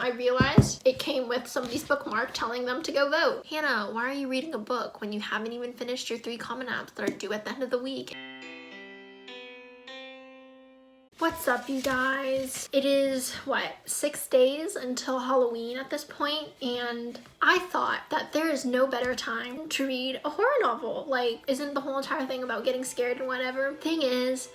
I realized it came with somebody's bookmark telling them to go vote. Hannah, why are you reading a book when you haven't even finished your 3 common apps that are due at the end of the week? What's up, you guys? It is, 6 days until Halloween at this point, and I thought that there is no better time to read a horror novel. Like, isn't the whole entire thing about getting scared and whatever? Thing is,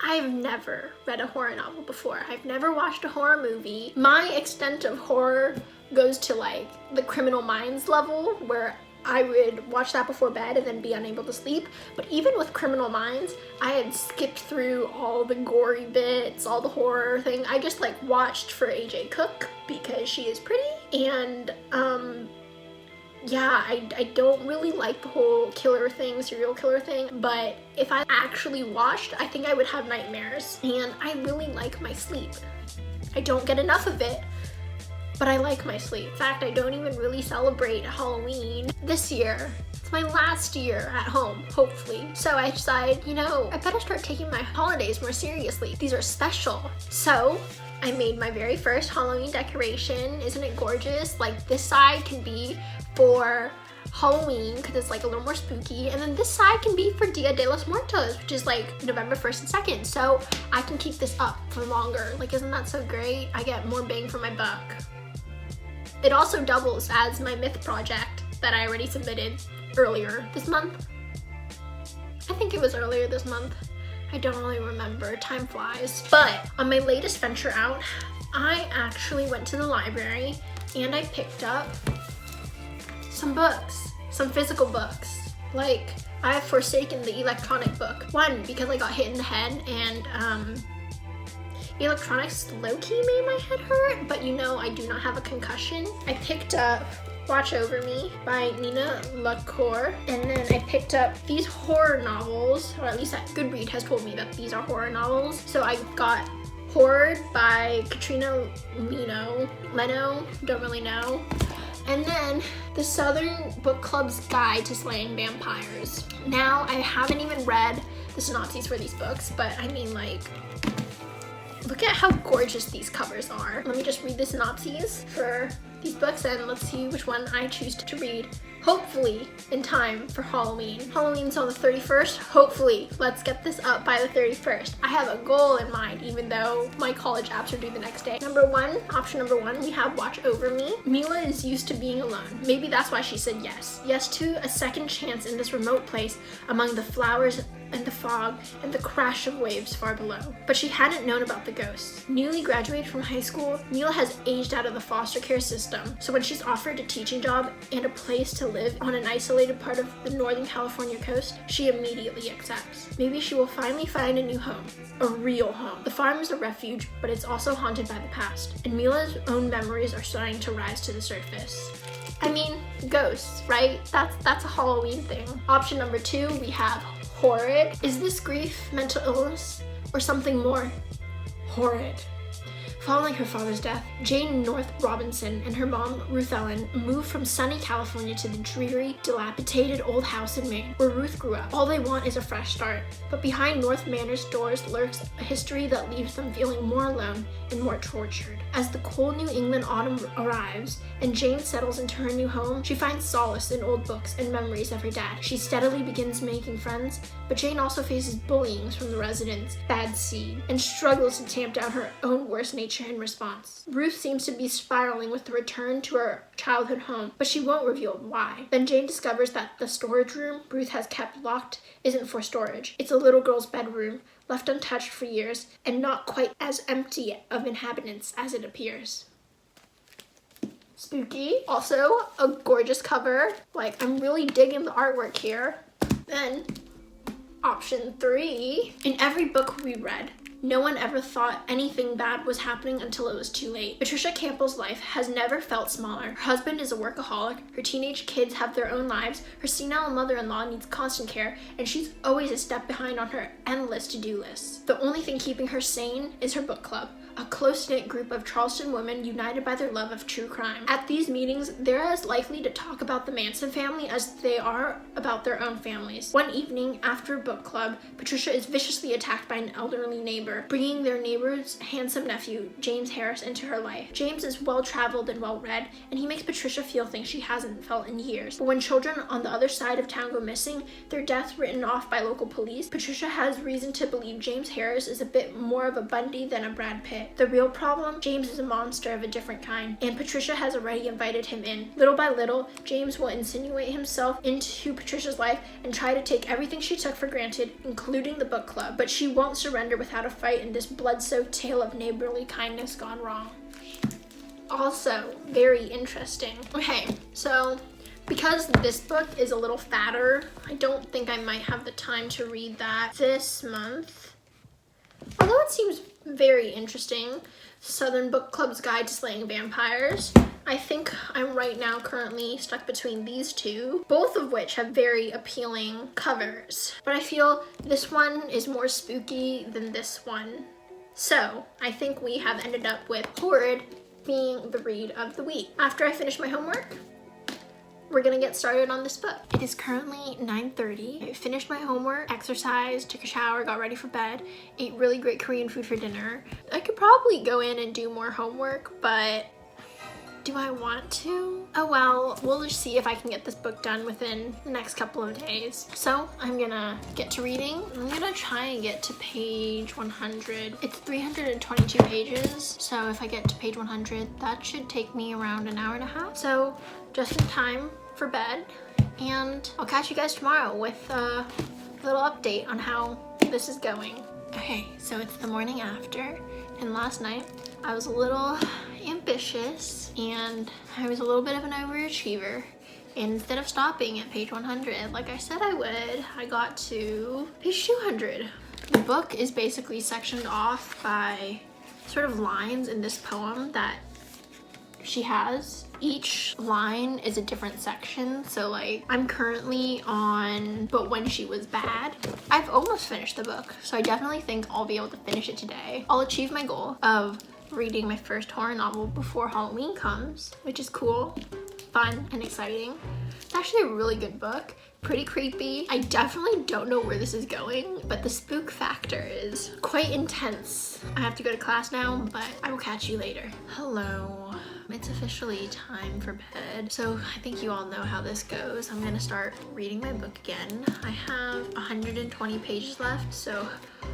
I've never read a horror novel before. I've never watched a horror movie. My extent of horror goes to like the Criminal Minds level, where I would watch that before bed and then be unable to sleep. But even with Criminal Minds, I had skipped through all the gory bits, all the horror thing. I just like watched for AJ Cook because she is pretty. And yeah, I don't really like the whole killer thing, serial killer thing, but if I actually watched, I think I would have nightmares. And I really like my sleep. I don't get enough of it, but I like my sleep. In fact, I don't even really celebrate Halloween this year. It's my last year at home, hopefully. So I decided, you know, I better start taking my holidays more seriously. These are special. So I made my very first Halloween decoration. Isn't it gorgeous? Like, this side can be for Halloween because it's like a little more spooky, and then this side can be for Dia de los Muertos, which is like November 1st and 2nd. So I can keep this up for longer. Like, isn't that so great? I get more bang for my buck. It also doubles as my myth project that I already submitted earlier this month. I think it was earlier this month. I don't really remember, time flies. But on my latest venture out, I actually went to the library and I picked up some books, some physical books. Like, I have forsaken the electronic book. One, because I got hit in the head and electronics low-key made my head hurt, but you know I do not have a concussion. I picked up Watch Over Me by Nina LaCour, and then I picked up these horror novels, or at least that Goodreads has told me that these are horror novels. So I got Horrid by Katrina, Leno, don't really know. And then the Southern Book Club's Guide to Slaying Vampires. Now, I haven't even read the synopses for these books, but I mean, like, look at how gorgeous these covers are. Let me just read the synopses for these books and let's see which one I choose to read. Hopefully in time for Halloween. Halloween's on the 31st. Hopefully, let's get this up by the 31st. I have a goal in mind, even though my college apps are due the next day. Option number one, we have Watch Over Me. Mila is used to being alone. Maybe that's why she said yes. Yes to a second chance in this remote place among the flowers and the fog and the crash of waves far below. But she hadn't known about the ghosts. Newly graduated from high school, Mila has aged out of the foster care system. So when she's offered a teaching job and a place to live on an isolated part of the Northern California coast, she immediately accepts. Maybe she will finally find a new home, a real home. The farm is a refuge, but it's also haunted by the past, and Mila's own memories are starting to rise to the surface. I mean, ghosts, right? That's a Halloween thing. Option number two, we have Horrid. Is this grief, mental illness, or something more horrid? Following her father's death, Jane North Robinson and her mom, Ruth Ellen, moved from sunny California to the dreary, dilapidated old house in Maine, where Ruth grew up. All they want is a fresh start. But behind North Manor's doors lurks a history that leaves them feeling more alone and more tortured. As the cold New England autumn arrives and Jane settles into her new home, she finds solace in old books and memories of her dad. She steadily begins making friends, but Jane also faces bullying from the residents, bad seed, and struggles to tamp down her own worst nature in response. Ruth seems to be spiraling with the return to her childhood home, but she won't reveal why. Then Jane discovers that the storage room Ruth has kept locked isn't for storage. It's a little girl's bedroom, left untouched for years, and not quite as empty of inhabitants as it appears. Spooky. Also, a gorgeous cover. Like, I'm really digging the artwork here. Then, option three. In every book we read, no one ever thought anything bad was happening until it was too late. Patricia Campbell's life has never felt smaller. Her husband is a workaholic, her teenage kids have their own lives, her senile mother-in-law needs constant care, and she's always a step behind on her endless to-do lists. The only thing keeping her sane is her book club, a close-knit group of Charleston women united by their love of true crime. At these meetings, they're as likely to talk about the Manson family as they are about their own families. One evening, after book club, Patricia is viciously attacked by an elderly neighbor neighbor, bringing their neighbor's handsome nephew, James Harris, into her life. James is well-traveled and well-read, and he makes Patricia feel things she hasn't felt in years. But when children on the other side of town go missing, their deaths written off by local police, Patricia has reason to believe James Harris is a bit more of a Bundy than a Brad Pitt. The real problem? James is a monster of a different kind, and Patricia has already invited him in. Little by little, James will insinuate himself into Patricia's life and try to take everything she took for granted, including the book club. But she won't surrender without a fight in this blood-soaked tale of neighborly kindness gone wrong. Also, very interesting. Okay, so because this book is a little fatter, I don't think I might have the time to read that this month. Although it seems very interesting, Southern Book Club's Guide to Slaying Vampires. I think I'm right now currently stuck between these two, both of which have very appealing covers. But I feel this one is more spooky than this one. So I think we have ended up with Horrid being the read of the week. After I finish my homework, we're gonna get started on this book. It is currently 9:30. I finished my homework, exercised, took a shower, got ready for bed, ate really great Korean food for dinner. I could probably go in and do more homework, but do I want to? Oh well, we'll just see if I can get this book done within the next couple of days. So I'm gonna get to reading. I'm gonna try and get to page 100. It's 322 pages, so if I get to page 100, that should take me around an hour and a half. So just in time for bed, and I'll catch you guys tomorrow with a little update on how this is going. Okay, so it's the morning after, and last night I was a little ambitious and I was a little bit of an overachiever, and instead of stopping at page 100 like I said I would, I got to page 200. The book is basically sectioned off by sort of lines in this poem that she has. Each line is a different section, so like I'm currently on But When She Was Bad. I've almost finished the book, so I definitely think I'll be able to finish it today. I'll achieve my goal of reading my first horror novel before Halloween comes, which is cool, fun, and exciting. It's actually a really good book, pretty creepy. I definitely don't know where this is going, but the spook factor is quite intense. I have to go to class now, but I will catch you later. Hello. It's officially time for bed, so I think you all know how this goes. I'm gonna start reading my book again. I have 120 pages left, so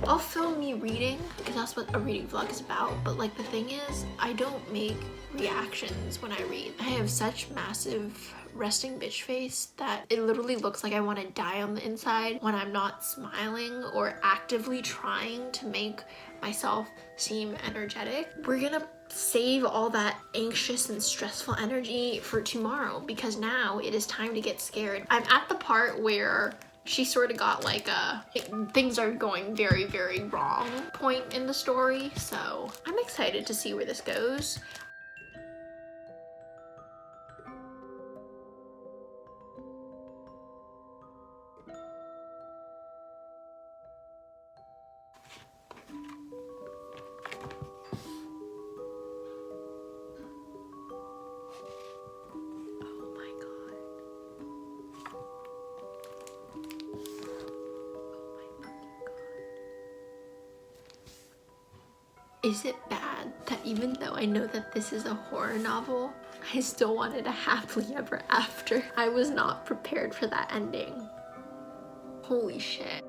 I'll film me reading because that's what a reading vlog is about. But like the thing is, I don't make reactions when I read. I have such massive resting bitch face that it literally looks like I want to die on the inside when I'm not smiling or actively trying to make myself seem energetic. We're gonna save all that anxious and stressful energy for tomorrow because now it is time to get scared. I'm at the part where she sort of got like things are going very, very wrong point in the story, so I'm excited to see where this goes. Is it bad that even though I know that this is a horror novel, I still wanted a happily ever after? I was not prepared for that ending. Holy shit.